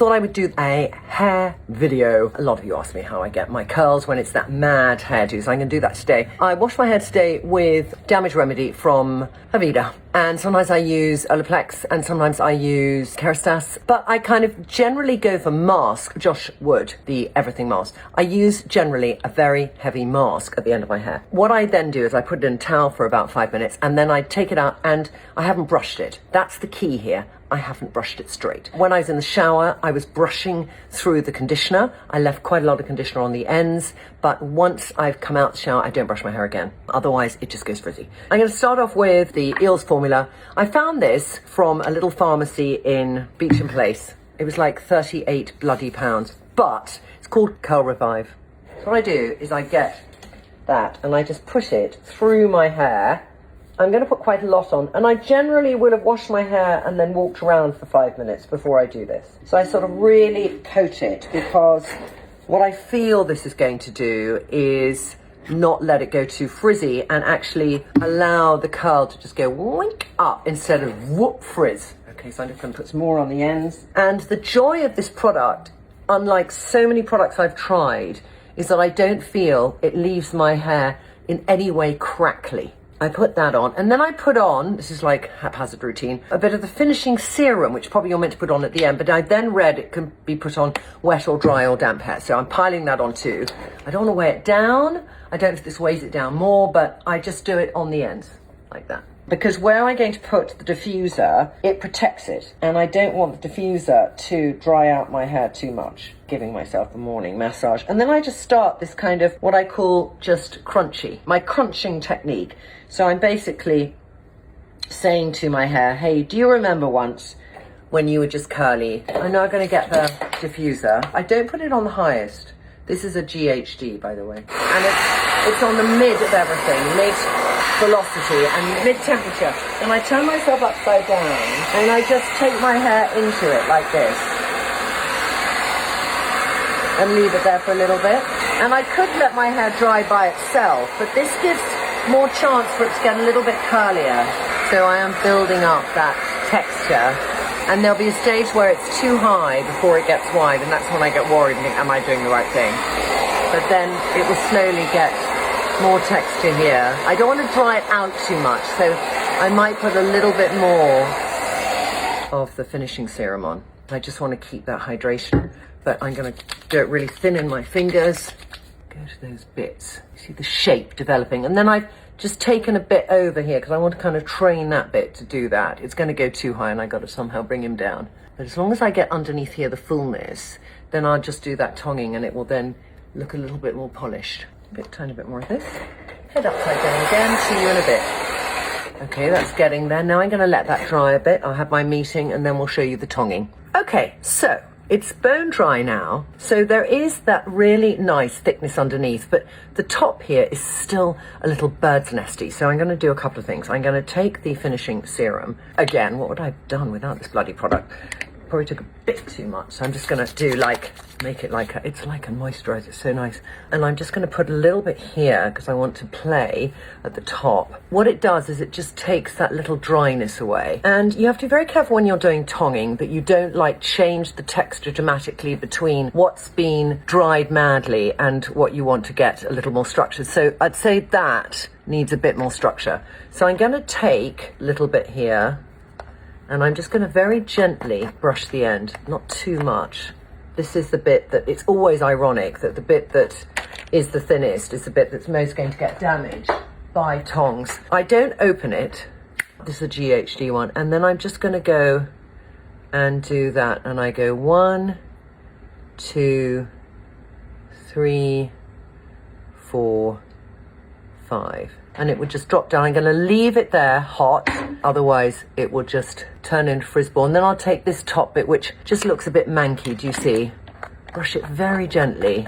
thought I would do a hair video. A lot of you ask me how I get my curls when it's that mad hairdo, so I'm going to do that today. I wash my hair today with Damage Remedy from Aveda, and sometimes I use Olaplex and sometimes I use Kerastase, but I kind of generally go for mask. Josh Wood, the everything mask. I use generally a very heavy mask at the end of my hair. What I then do is I put it in a towel for about 5 minutes and then I take it out, and I haven't brushed it. That's the key here. I haven't brushed it straight. When I was in the shower, I was brushing through the conditioner. I left quite a lot of conditioner on the ends, but once I've come out the shower, I don't brush my hair again. Otherwise, it just goes frizzy. I'm going to start off with the Iles formula. I found this from a little pharmacy in Beecham Place. It was like 38 bloody pounds, but it's called Curl Revive. So what I do is I get that and I just put it through my hair. I'm going to put quite a lot on, and I generally will have washed my hair and then walked around for 5 minutes before I do this. So I sort of really coat it, because what I feel this is going to do is not let it go too frizzy and actually allow the curl to just go wink up instead of whoop frizz. Okay, so I'm just going to put some more on the ends. And the joy of this product, unlike so many products I've tried, is that I don't feel it leaves my hair in any way crackly. I put that on, and then I put on, this is like haphazard routine, a bit of the finishing serum, which probably you're meant to put on at the end, but I then read it can be put on wet or dry or damp hair, so I'm piling that on too. I don't want to weigh it down. I don't know if this weighs it down more, but I just do it on the ends, like that. Because where I'm going to put the diffuser, it protects it, and I don't want the diffuser to dry out my hair too much, giving myself a morning massage. And then I just start this kind of what I call just crunchy, my crunching technique. So I'm basically saying to my hair, hey, do you remember once when you were just curly? I know I'm going to get the diffuser. I don't put it on the highest. This is a GHD, by the way. And it's on the mid of everything, mid velocity and mid temperature. And I turn myself upside down and I just take my hair into it like this and leave it there for a little bit. And I could let my hair dry by itself, but this gives more chance for it to get a little bit curlier. So I am building up that texture, and there'll be a stage where it's too high before it gets wide, and that's when I get worried and think, am I doing the right thing? But then it will slowly get more texture here. I don't want to dry it out too much, so I might put a little bit more of the finishing serum on. I just want to keep that hydration, but I'm going to do it really thin in my fingers. Go to those bits. You see the shape developing, and then I've just taken a bit over here because I want to kind of train that bit to do that. It's going to go too high and I got to somehow bring him down. But as long as I get underneath here the fullness, then I'll just do that tonguing and it will then look a little bit more polished. Tiny bit more of this. Head upside down again. See you in a bit. Okay, that's getting there. Now I'm going to let that dry a bit. I'll have my meeting and then we'll show you the tonguing. Okay, so it's bone dry now, so there is that really nice thickness underneath, but the top here is still a little bird's nesty. So I'm going to do a couple of things. I'm going to take the finishing serum. Again, what would I have done without this bloody product? Probably took a bit too much, so I'm just going to do make it like it's like a moisturizer. It's so nice. And I'm just going to put a little bit here because I want to play at the top. What it does is it just takes that little dryness away. And you have to be very careful when you're doing tonguing that you don't change the texture dramatically between what's been dried madly and what you want to get a little more structured. So I'd say that needs a bit more structure. So I'm going to take a little bit here, and I'm just going to very gently brush the end, not too much. This is the bit that, it's always ironic that the bit that is the thinnest is the bit that's most going to get damaged by tongs. I don't open it. This is a GHD one. And then I'm just going to go and do that. And I go 1, 2, 3, 4, 5. And it would just drop down. I'm going to leave it there hot, otherwise it will just turn into frizzball. And then I'll take this top bit, which just looks a bit manky, do you see? Brush it very gently.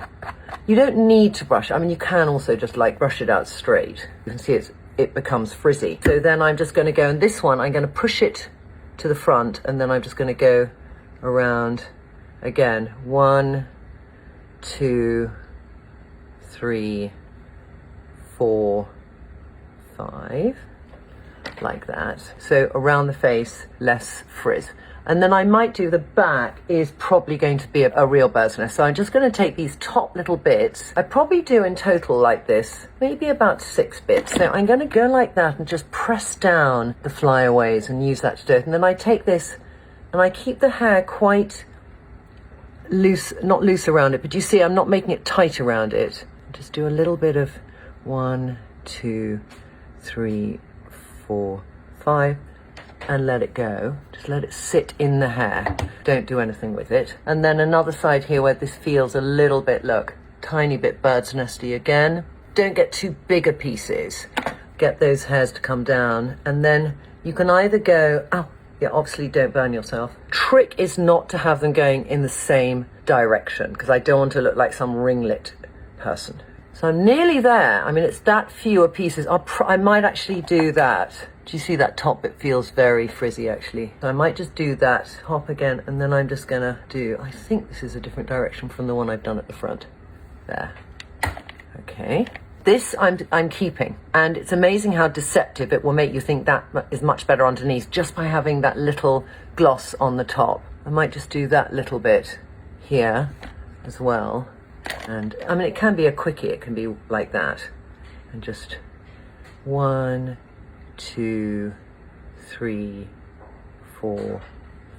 You don't need to brush it. I mean, you can also just brush it out straight. You can see it becomes frizzy. So then I'm just going to go, and this one, I'm going to push it to the front, and then I'm just going to go around again. 1, 2, 3, 4, 5, like that. So around the face, less frizz. And then I might do the back is probably going to be a real bird's nest. So I'm just going to take these top little bits. I probably do in total like this, maybe about 6 bits. So I'm going to go like that and just press down the flyaways and use that to do it. And then I take this and I keep the hair quite loose, not loose around it, but you see I'm not making it tight around it. Just do a little bit of 1, 2, 3, 4, 5. And let it go. Just let it sit in the hair. Don't do anything with it. And then another side here where this feels a little bit, look, tiny bit bird's nesty again. Don't get too big a pieces. Get those hairs to come down. And then you can either go, oh, yeah, obviously don't burn yourself. Trick is not to have them going in the same direction because I don't want to look like some ringlet person. So I'm nearly there. I mean, it's that fewer pieces. I might actually do that. Do you see that top bit feels very frizzy actually? So I might just do that, hop again, and then I'm just gonna do, I think this is a different direction from the one I've done at the front. There. Okay. This I'm keeping, and it's amazing how deceptive it will make you think that is much better underneath just by having that little gloss on the top. I might just do that little bit here as well. And I mean, it can be a quickie, it can be like that. And just 1, 2, 3, 4,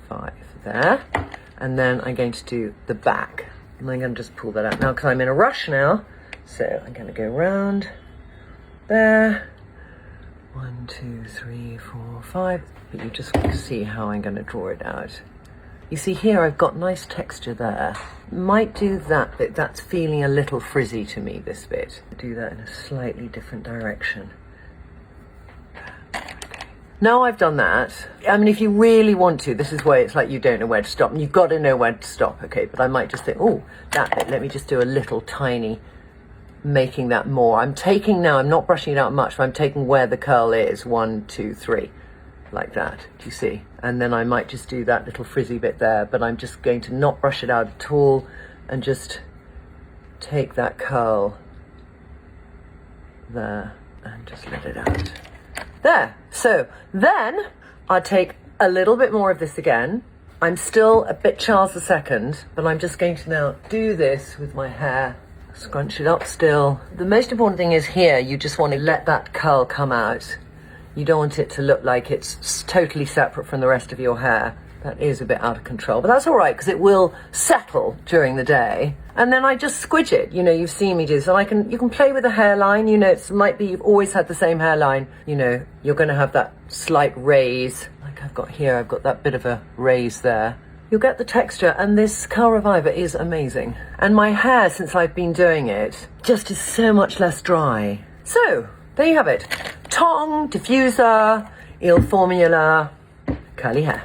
5 there. And then I'm going to do the back. And I'm going to just pull that out now because I'm in a rush now. So I'm going to go round there. 1, 2, 3, 4, 5. But you just see how I'm going to draw it out. You see here I've got nice texture there. Might do that bit. That's feeling a little frizzy to me, this bit. Do that in a slightly different direction. Okay. Now I've done that, I mean, if you really want to, this is where it's like you don't know where to stop. And you've got to know where to stop, okay? But I might just think, oh, that bit, let me just do a little tiny, making that more. I'm taking now, I'm not brushing it out much, but I'm taking where the curl is. 1, 2, 3. Like that, do you see? And then I might just do that little frizzy bit there, but I'm just going to not brush it out at all and just take that curl there and just let it out. There. So then I'll take a little bit more of this again. I'm still a bit Charles II, but I'm just going to now do this with my hair. Scrunch it up still. The most important thing is here, you just want to let that curl come out. You don't want it to look like it's totally separate from the rest of your hair. That is a bit out of control, but that's all right because it will settle during the day. And then I just squidge it. You know, you've seen me do this. And you can play with the hairline. You know, it might be you've always had the same hairline. You know, you're going to have that slight raise. Like I've got here, I've got that bit of a raise there. You'll get the texture, and this Curl Reviver is amazing. And my hair, since I've been doing it, just is so much less dry. So, there you have it. Tong, diffuser, Il Formula, curly hair.